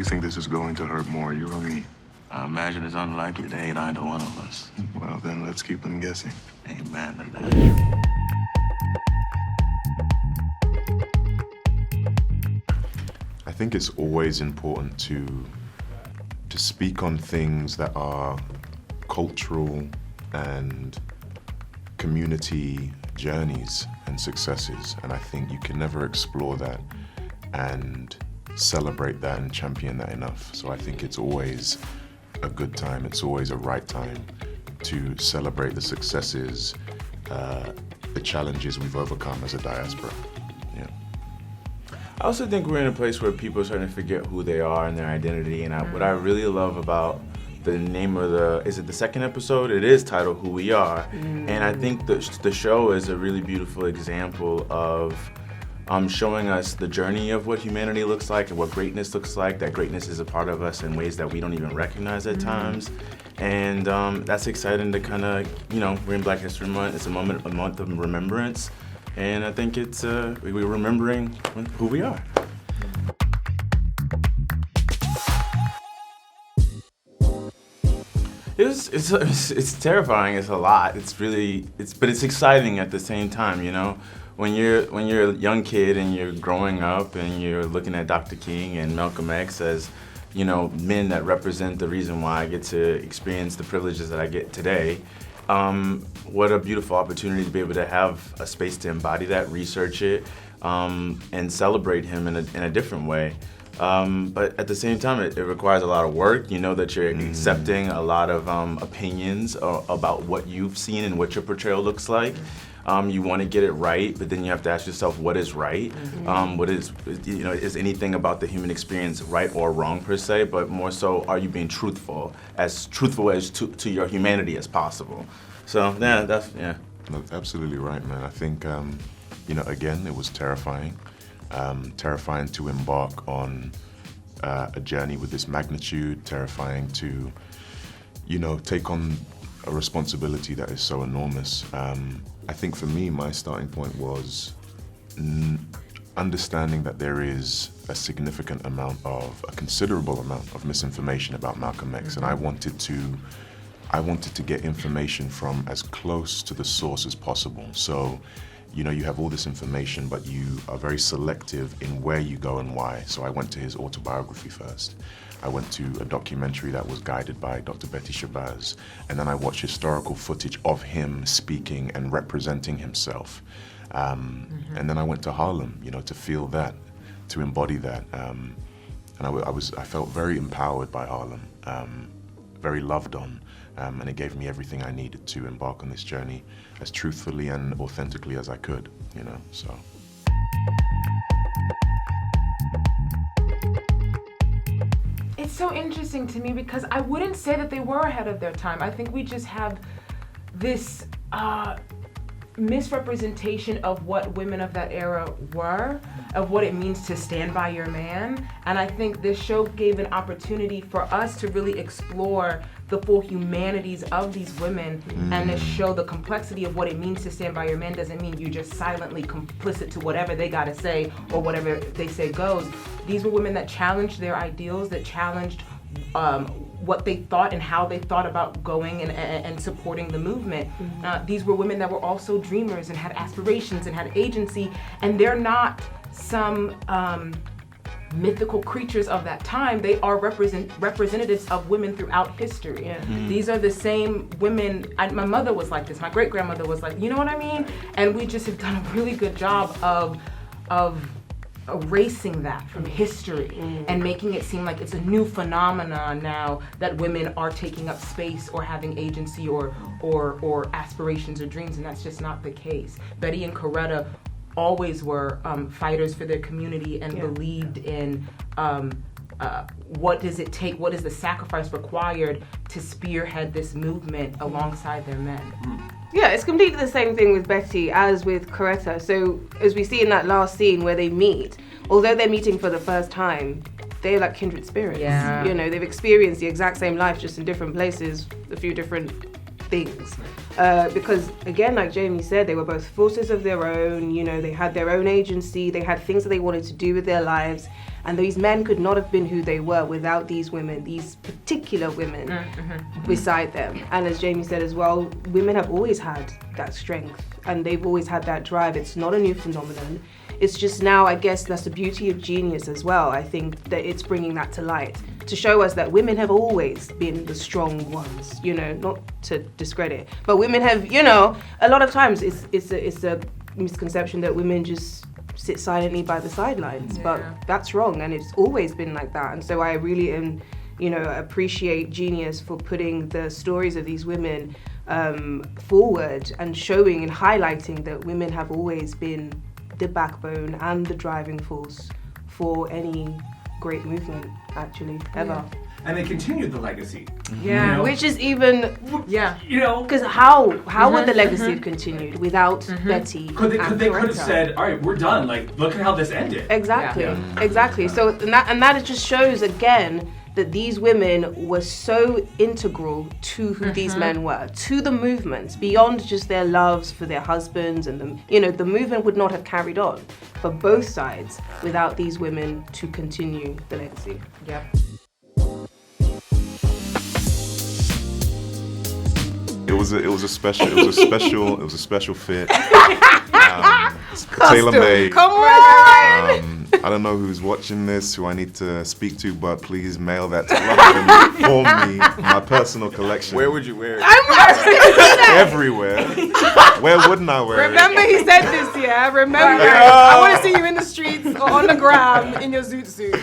think this is going to hurt more, you or me? I imagine it's unlikely to hate either one of us. Well, then let's keep them guessing. Amen to that. I think it's always important to speak on things that are cultural and community journeys and successes. And I think you can never explore that and celebrate that and champion that enough. So I think it's always a good time, it's always a right time to celebrate the successes, the challenges we've overcome as a diaspora. Yeah. I also think we're in a place where people are starting to forget who they are and their identity. And what I really love about the name of is it the second episode? It is titled Who We Are. And I think the show is a really beautiful example of showing us the journey of what humanity looks like and what greatness looks like, that greatness is a part of us in ways that we don't even recognize at times. And that's exciting to kind of, we're in Black History Month. It's a month of remembrance. And I think it's we're remembering who we are. It's terrifying. It's a lot. But it's exciting at the same time. When you're a young kid and you're growing up and you're looking at Dr. King and Malcolm X as men that represent the reason why I get to experience the privileges that I get today. What a beautiful opportunity to be able to have a space to embody that, research it, and celebrate him in a different way. But at the same time, it requires a lot of work. You know that you're accepting a lot of opinions about what you've seen and what your portrayal looks like. You want to get it right, but then you have to ask yourself, what is right? What is anything about the human experience right or wrong per se, but more so, are you being truthful as to your humanity as possible? So, that's. No, absolutely right, man. I think, again, it was terrifying. Terrifying to embark on a journey with this magnitude, terrifying to, take on a responsibility that is so enormous. I think for me, my starting point was understanding that there is a considerable amount of misinformation about Malcolm X, and I wanted to get information from as close to the source as possible. So, you have all this information, but you are very selective in where you go and why. So I went to his autobiography first. I went to a documentary that was guided by Dr. Betty Shabazz, and then I watched historical footage of him speaking and representing himself. And then I went to Harlem, to feel that, to embody that. And I felt very empowered by Harlem, very loved on, and it gave me everything I needed to embark on this journey as truthfully and authentically as I could, so. It's so interesting to me because I wouldn't say that they were ahead of their time. I think we just have this misrepresentation of what women of that era were, of what it means to stand by your man. And I think this show gave an opportunity for us to really explore the full humanities of these women and to show the complexity of what it means to stand by your man. Doesn't mean you're just silently complicit to whatever they gotta say or whatever they say goes. These were women that challenged their ideals, that challenged what they thought and how they thought about going and supporting the movement. These were women that were also dreamers and had aspirations and had agency, and they're not some mythical creatures of that time. They are representatives of women throughout history. These are the same women. My mother was like this, my great-grandmother was like, you know what I mean? And we just have done a really good job of erasing that from history and making it seem like it's a new phenomenon now that women are taking up space or having agency or aspirations or dreams, and that's just not the case. Betty and Coretta always were fighters for their community and believed in what does it take, what is the sacrifice required to spearhead this movement alongside their men. Yeah, it's completely the same thing with Betty as with Coretta. So as we see in that last scene where they meet, although they're meeting for the first time, they're like kindred spirits. They've experienced the exact same life, just in different places, a few different things. Because again, like Jamie said, they were both forces of their own. You know, they had their own agency. They had things that they wanted to do with their lives, and these men could not have been who they were without these women, these particular women beside them. And as Jamie said as well, women have always had that strength, and they've always had that drive. It's not a new phenomenon. It's just now, I guess, that's the beauty of Genius as well. I think that it's bringing that to light to show us that women have always been the strong ones, you know, not to discredit, but women have, you know, a lot of times it's a misconception that women just sit silently by the sidelines, but that's wrong, and it's always been like that. And so I really appreciate Genius for putting the stories of these women forward and showing and highlighting that women have always been the backbone and the driving force for any great movement, actually, ever. And they continued the legacy. Yeah. You know? Which is even, You know, because how would the legacy have continued without Betty? they could have Coretta? said, all right, we're done. Like, look at how this ended. Exactly, Yeah. exactly. So and that just shows again that these women were so integral to who these men were, to the movement, beyond just their loves for their husbands, and the movement would not have carried on for both sides without these women to continue the legacy. Yep. It was a special fit. Tailor made. Come on! I don't know who's watching this, who I need to speak to, but please mail that to London for me. My personal collection. Where would you wear it? Everywhere. Where wouldn't I wear Remember it? he said this, yeah? Remember. I want to see you in the streets or on the ground in your zoot suit.